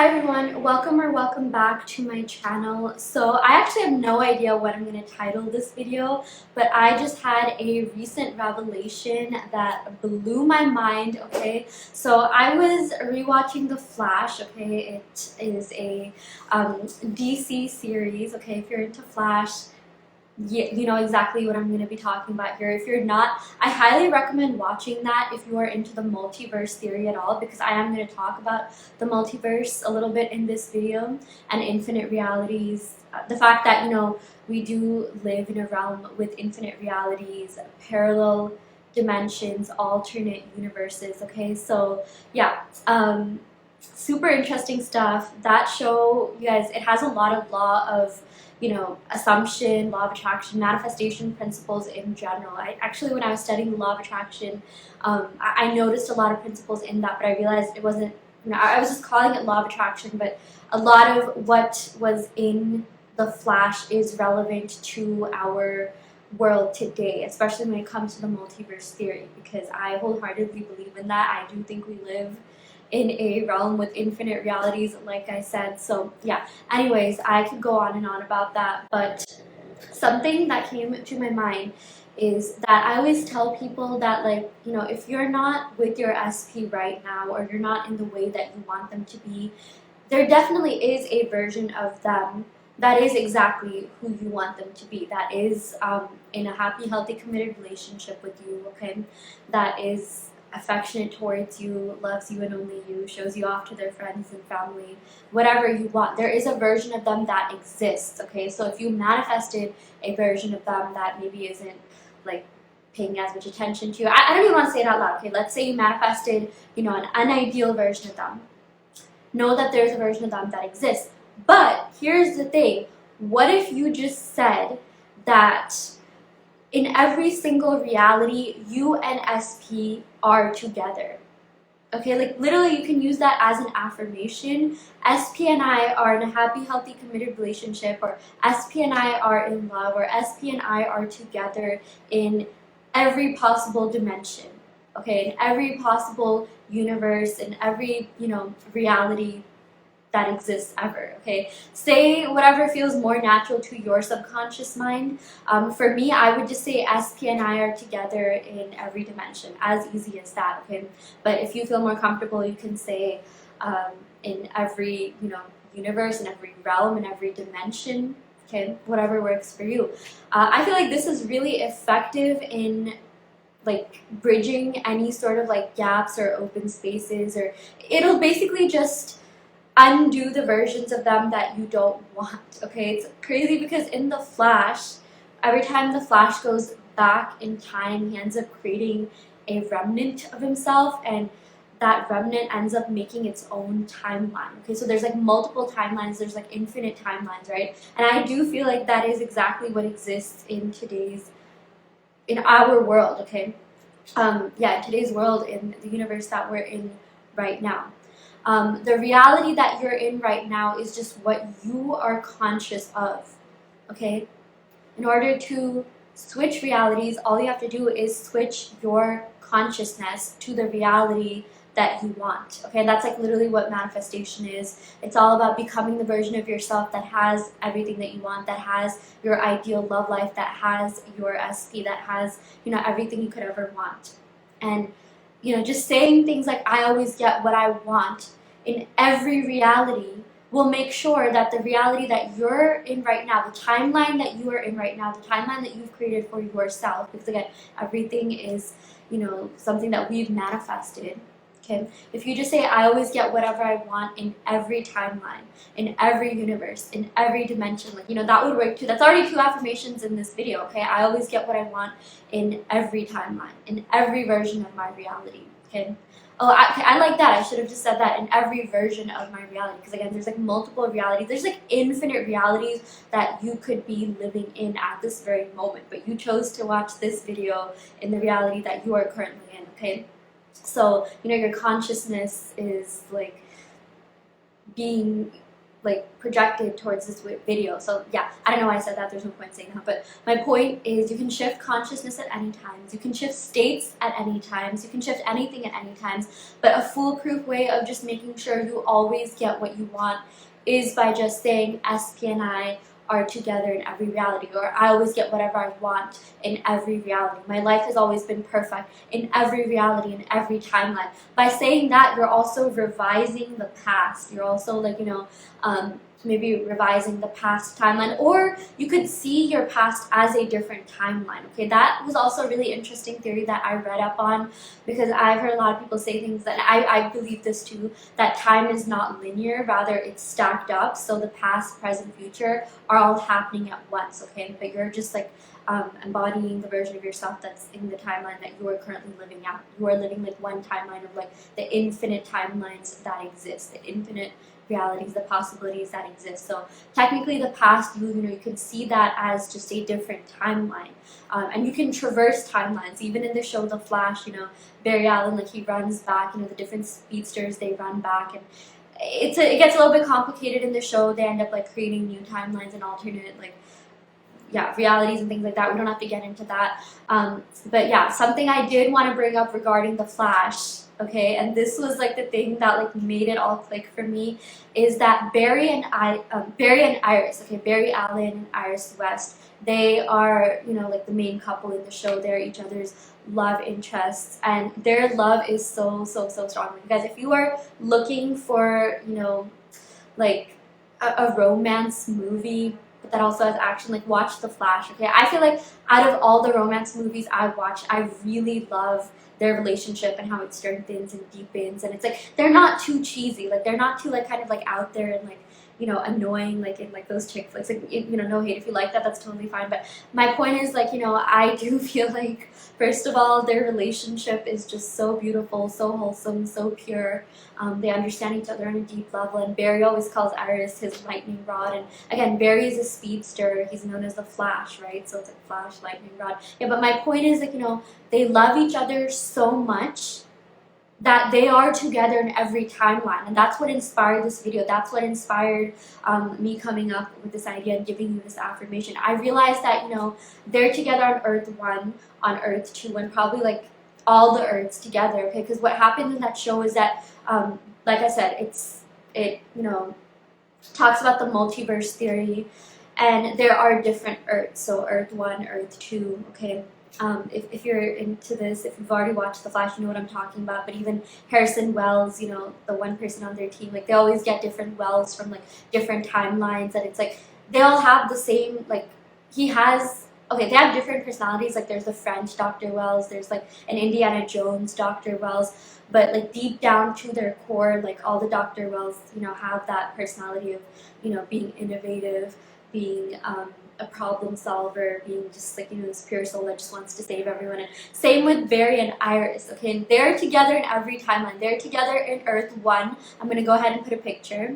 Hi everyone, welcome back to my channel. So I actually have no idea what I'm going to title this video, but I just had a recent revelation that blew my mind, okay? So I was rewatching The Flash, okay? It is a DC series, okay? If you're into Flash, you know exactly what I'm going to be talking about here. If you're not, I highly recommend watching that if you are into the multiverse theory at all, because I am going to talk about the multiverse a little bit in this video and infinite realities. The fact that, we do live in a realm with infinite realities, parallel dimensions, alternate universes, okay? So, yeah. Super interesting stuff. That show, you guys, it has a lot of law of assumption, law of attraction, manifestation principles in general. When I was studying the law of attraction, I noticed a lot of principles in that, but I realized it wasn't, I was just calling it law of attraction, but a lot of what was in The Flash is relevant to our world today, especially when it comes to the multiverse theory, because I wholeheartedly believe in that. I do think we live in a realm with infinite realities, like I said. So yeah, anyways, I could go on and on about that, but something that came to my mind is that I always tell people that, like, if you're not with your SP right now, or you're not in the way that you want them to be, there definitely is a version of them that is exactly who you want them to be, that is in a happy, healthy, committed relationship with you, okay, that is affectionate towards you, loves you and only you, shows you off to their friends and family, whatever you want. There is a version of them that exists, okay? So if you manifested a version of them that maybe isn't like paying as much attention to you, I don't even want to say it out loud, okay? Let's say you manifested, an unideal version of them. Know that there's a version of them that exists. But here's the thing. What if you just said that in every single reality, you and SP are together? Okay, like literally you can use that as an affirmation. SP and I are in a happy, healthy, committed relationship, or SP and I are in love, or SP and I are together in every possible dimension. Okay, in every possible universe, in every, reality that exists ever, okay? Say whatever feels more natural to your subconscious mind. For me, I would just say SP and I are together in every dimension, as easy as that, okay? But if you feel more comfortable, you can say in every, universe, in every realm, in every dimension, okay? Whatever works for you. I feel like this is really effective in like bridging any sort of like gaps or open spaces, or it'll basically just undo the versions of them that you don't want, okay? It's crazy because in The Flash, every time The Flash goes back in time, he ends up creating a remnant of himself, and that remnant ends up making its own timeline, okay? So there's like multiple timelines, there's like infinite timelines, right? And I do feel like that is exactly what exists in our world, okay? In today's world, in the universe that we're in right now. The reality that you're in right now is just what you are conscious of, okay? In order to switch realities, all you have to do is switch your consciousness to the reality that you want, okay? That's like literally what manifestation is. It's all about becoming the version of yourself that has everything that you want, that has your ideal love life, that has your SP, that has, everything you could ever want. And just saying things like, I always get what I want in every reality will make sure that the reality that you're in right now, the timeline that you are in right now, the timeline that you've created for yourself, because again, everything is, something that we've manifested, okay? If you just say, I always get whatever I want in every timeline, in every universe, in every dimension, like, that would work too. That's already 2 affirmations in this video, okay? I always get what I want in every timeline, in every version of my reality, okay? Oh, I like that. I should have just said that, in every version of my reality, because again, there's like multiple realities. There's like infinite realities that you could be living in at this very moment, but you chose to watch this video in the reality that you are currently in, okay? So, your consciousness is like being like projected towards this video. So yeah, I don't know why I said that, there's no point saying that, but my point is you can shift consciousness at any times, you can shift states at any times, you can shift anything at any times, but a foolproof way of just making sure you always get what you want is by just saying SP and I are together in every reality, or I always get whatever I want in every reality. My life has always been perfect in every reality, in every timeline. By saying that, you're also revising the past. You're also like, maybe revising the past timeline, or you could see your past as a different timeline. Okay, that was also a really interesting theory that I read up on, because I've heard a lot of people say things that I believe this too, that time is not linear, rather it's stacked up. So the past, present, future are all happening at once. Okay, but you're just like embodying the version of yourself that's in the timeline that you are currently living out. You are living like one timeline of like the infinite timelines that exist, the infinite realities, the possibilities that exist. So technically the past, you can see that as just a different timeline. And you can traverse timelines. Even in the show The Flash, Barry Allen, like he runs back, the different speedsters, they run back, and it gets a little bit complicated in the show. They end up like creating new timelines and alternate realities and things like that. We don't have to get into that. But yeah, something I did want to bring up regarding The Flash, okay, and this was like the thing that like made it all click for me, is that Barry and Iris, okay, Barry Allen and Iris West, they are, like the main couple in the show. They're each other's love interests, and their love is so strong. You guys, if you are looking for, like a romance movie but that also has action, like watch The Flash, okay? I feel like out of all the romance movies I've watched, I really love their relationship and how it strengthens and deepens, and it's like they're not too cheesy, like they're not too like kind of like out there and like annoying like in like those chick flicks. Like no hate if you like that, that's totally fine. But my point is like I do feel like first of all their relationship is just so beautiful, so wholesome, so pure. They understand each other on a deep level, and Barry always calls Iris his lightning rod. And again, Barry is a speedster. He's known as the Flash, right? So it's like Flash, lightning rod. Yeah, but my point is like they love each other so much that they are together in every timeline, and that's what inspired this video. That's what inspired me coming up with this idea and giving you this affirmation. I realized that they're together on Earth 1, on Earth 2, and probably like all the Earths together. Okay, because what happens in that show is that, like I said, it talks about the multiverse theory, and there are different Earths. So Earth 1, Earth 2. Okay. If you're into this, if you've already watched The Flash, you know what I'm talking about. But even Harrison Wells, the one person on their team, like they always get different Wells from like different timelines, and it's like they all have the same, like they have different personalities. Like there's the French Dr. Wells, there's like an Indiana Jones Dr. Wells, but like deep down to their core, like all the Dr. Wells, have that personality of being innovative, being a problem solver, being just like this pure soul that just wants to save everyone. And same with Barry and Iris, okay? And they're together in every timeline. They're together in Earth 1. I'm gonna go ahead and put a picture.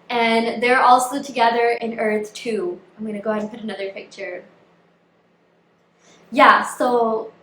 And they're also together in Earth 2. I'm gonna go ahead and put another picture. Yeah, so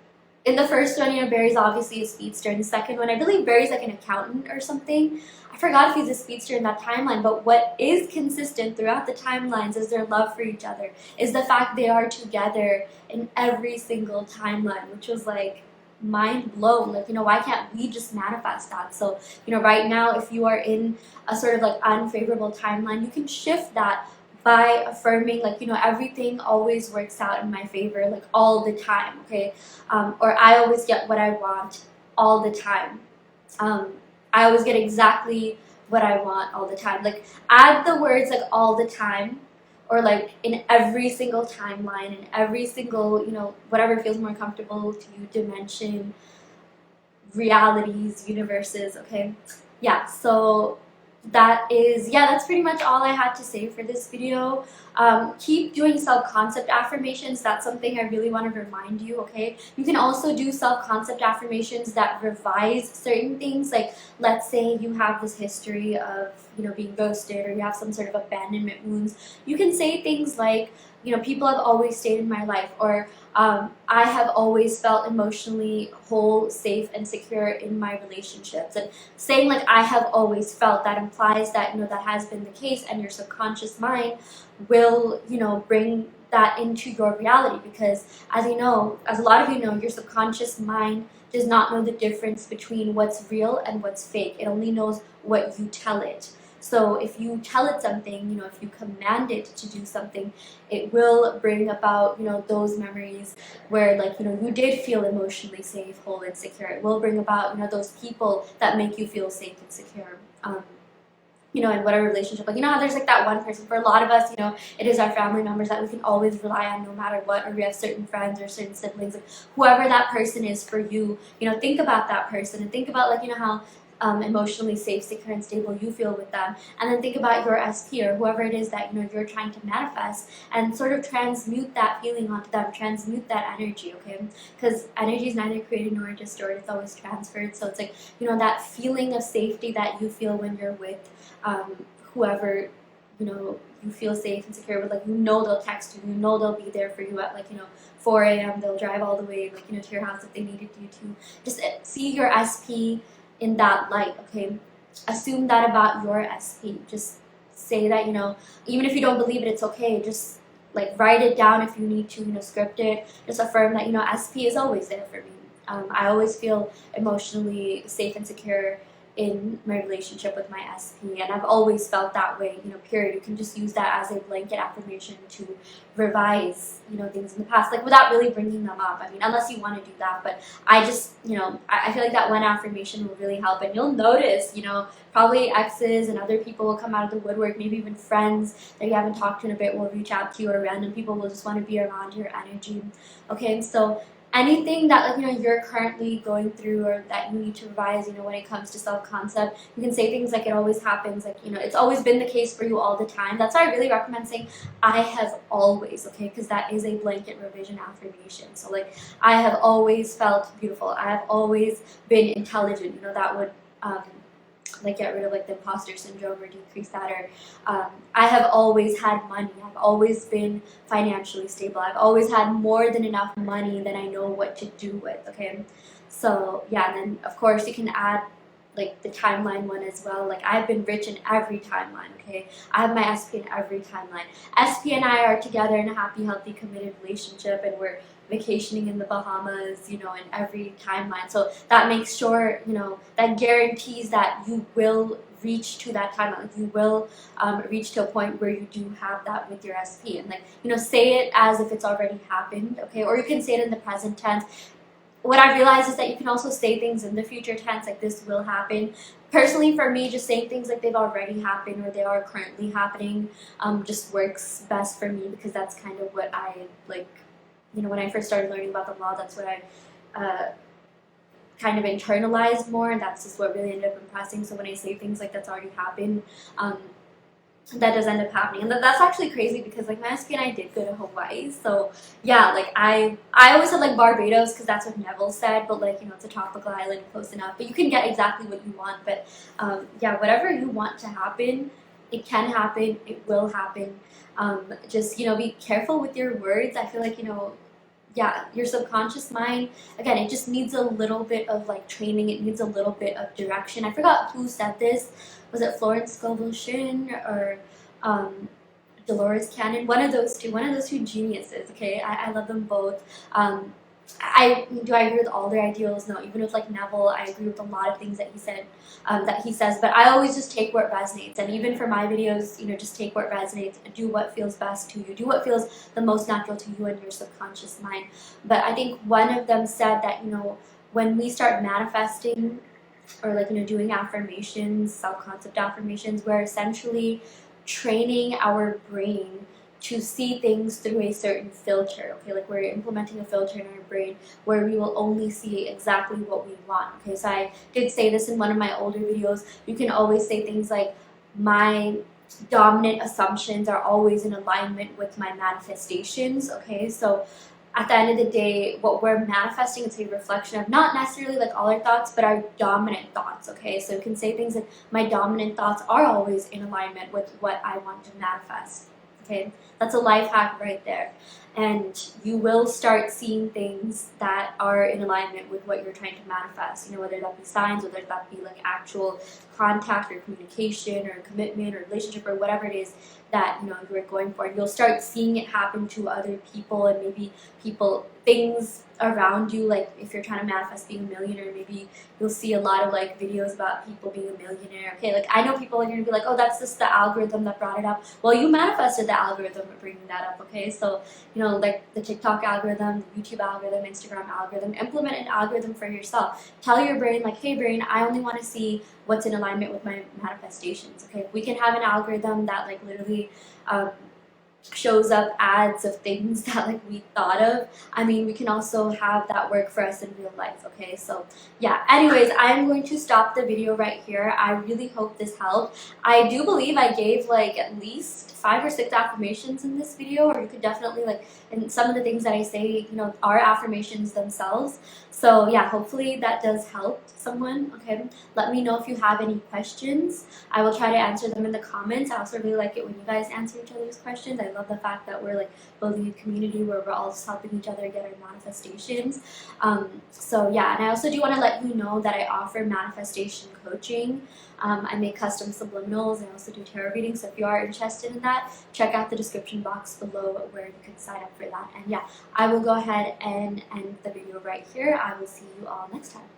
in the first one, Barry's obviously a speedster. In the second one, I believe Barry's like an accountant or something. I forgot if he's a speedster in that timeline, but what is consistent throughout the timelines is their love for each other, is the fact they are together in every single timeline, which was like mind blown. Like, why can't we just manifest that? So, right now, if you are in a sort of like unfavorable timeline, you can shift that by affirming, like, everything always works out in my favor, like all the time, okay? Or I always get what I want all the time. I always get exactly what I want all the time. Like, add the words like all the time, or like in every single timeline, in every single, whatever feels more comfortable to you, dimension, realities, universes, okay? Yeah, so that's pretty much all I had to say for this video. Keep doing self-concept affirmations. That's something I really want to remind you, okay? You can also do self-concept affirmations that revise certain things. Like, let's say you have this history of, being ghosted, or you have some sort of abandonment wounds. You can say things like, people have always stayed in my life, or I have always felt emotionally whole, safe, and secure in my relationships. And saying like I have always felt, that implies implies that, that has been the case, and your subconscious mind will, bring that into your reality, because as a lot of you know, your subconscious mind does not know the difference between what's real and what's fake. It only knows what you tell it. So if you tell it something, if you command it to do something, it will bring about, those memories where, like, you did feel emotionally safe, whole, and secure. It will bring about, those people that make you feel safe and secure. In whatever relationship, like, how there's like that one person, for a lot of us, it is our family members that we can always rely on no matter what, or we have certain friends or certain siblings, like, whoever that person is for you, think about that person, and think about, like, how emotionally safe, secure, and stable you feel with them, and then think about your SP, or whoever it is that you're trying to manifest, and sort of transmute that feeling onto them, transmute that energy, okay? Because energy is neither created nor distorted, it's always transferred. So it's like, that feeling of safety that you feel when you're with whoever you feel safe and secure with, like, they'll text you, they'll be there for you at, like, 4 a.m. They'll drive all the way, like, to your house if they needed you to. Just see your SP in that light, okay? Assume that about your SP. Just say that, even if you don't believe it, it's okay. Just, like, write it down if you need to, script it. Just affirm that, SP is always there for me. I always feel emotionally safe and secure in my relationship with my SP, and I've always felt that way, period. You can just use that as a blanket affirmation to revise, things in the past, like, without really bringing them up. I mean, unless you want to do that, but I just, I feel like that one affirmation will really help, and you'll notice, probably exes and other people will come out of the woodwork, maybe even friends that you haven't talked to in a bit will reach out to you, or random people will just want to be around your energy, okay? So anything that, like, you're currently going through, or that you need to revise, when it comes to self-concept, you can say things like, it always happens, like, it's always been the case for you all the time. That's why I really recommend saying, I have always, okay? Because that is a blanket revision affirmation. So, like, I have always felt beautiful. I have always been intelligent. That would, like, get rid of, like, the imposter syndrome, or decrease that. Or I have always had money. I've always been financially stable. I've always had more than enough money that I know what to do with, okay? So yeah, and then of course you can add, like, the timeline one as well. Like, I've been rich in every timeline, okay? I have my SP in every timeline. SP and I are together in a happy, healthy, committed relationship, and we're vacationing in the Bahamas, in every timeline. So that makes sure, that guarantees that you will reach to that timeline. Like, you will reach to a point where you do have that with your SP. And, like, say it as if it's already happened, okay? Or you can say it in the present tense. What I realized is that you can also say things in the future tense, like, this will happen. Personally, for me, just saying things like they've already happened or they are currently happening just works best for me, because that's kind of what I, like, when I first started learning about the law, that's what I kind of internalized more, and that's just what really ended up impressing. So when I say things like that's already happened, that does end up happening. And that's actually crazy, because, like, my SP and I did go to Hawaii. So yeah, like, I always said, like, Barbados, because that's what Neville said, but, like, it's a tropical island, close enough, but you can get exactly what you want. But yeah, whatever you want to happen, it can happen, it will happen. Just, be careful with your words. I feel like, yeah, your subconscious mind, again, it just needs a little bit of, like, training. It needs a little bit of direction. I forgot who said this. Was it Florence Scovel Shinn or Dolores Cannon? One of those two geniuses, okay? I love them both. I agree with all their ideals? No. Even with, like, Neville, I agree with a lot of things that he said, that he says. But I always just take what resonates. And even for my videos, just take what resonates and do what feels best to you. Do what feels the most natural to you and your subconscious mind. But I think one of them said that, when we start manifesting, or, like, doing affirmations, self-concept affirmations, we're essentially training our brain to see things through a certain filter, okay? Like, we're implementing a filter in our brain where we will only see exactly what we want, okay? So I did say this in one of my older videos. You can always say things like, my dominant assumptions are always in alignment with my manifestations, okay? So at the end of the day, what we're manifesting is a reflection of not necessarily, like, all our thoughts, but our dominant thoughts, okay? So you can say things like, my dominant thoughts are always in alignment with what I want to manifest, okay? That's a life hack right there. and you will start seeing things that are in alignment with what you're trying to manifest, whether that be signs, whether that be like actual contact or communication or commitment or relationship or whatever it is that you're going for. And you'll start seeing it happen to other people, and maybe things around you. Like if you're trying to manifest being a millionaire, maybe you'll see a lot of like videos about people being a millionaire. Okay, like I know people are going to be like, oh, that's just the algorithm that brought it up. Well, you manifested the algorithm of bringing that up. Okay, so like the TikTok algorithm, the YouTube algorithm, Instagram algorithm, implement an algorithm for yourself. Tell your brain like, hey brain, I only want to see what's in alignment with my manifestations. Okay, we can have an algorithm that like literally shows up ads of things that like we thought of. I mean, we can also have that work for us in real life. Okay, so yeah, anyways, I'm going to stop the video right here. I really hope this helped. I do believe I gave like at least 5 or 6 affirmations in this video, or you could definitely like, and some of the things that I say are affirmations themselves. So yeah, hopefully that does help someone. Okay, let me know if you have any questions. I will try to answer them in the comments. I also really like it when you guys answer each other's questions. I love the fact that we're like building a community where we're all just helping each other get our manifestations. So yeah, and I also do want to let you know that I offer manifestation coaching. I make custom subliminals. I also do tarot readings. So if you are interested in that, check out the description box below where you can sign up for that. And yeah, I will go ahead and end the video right here. I will see you all next time.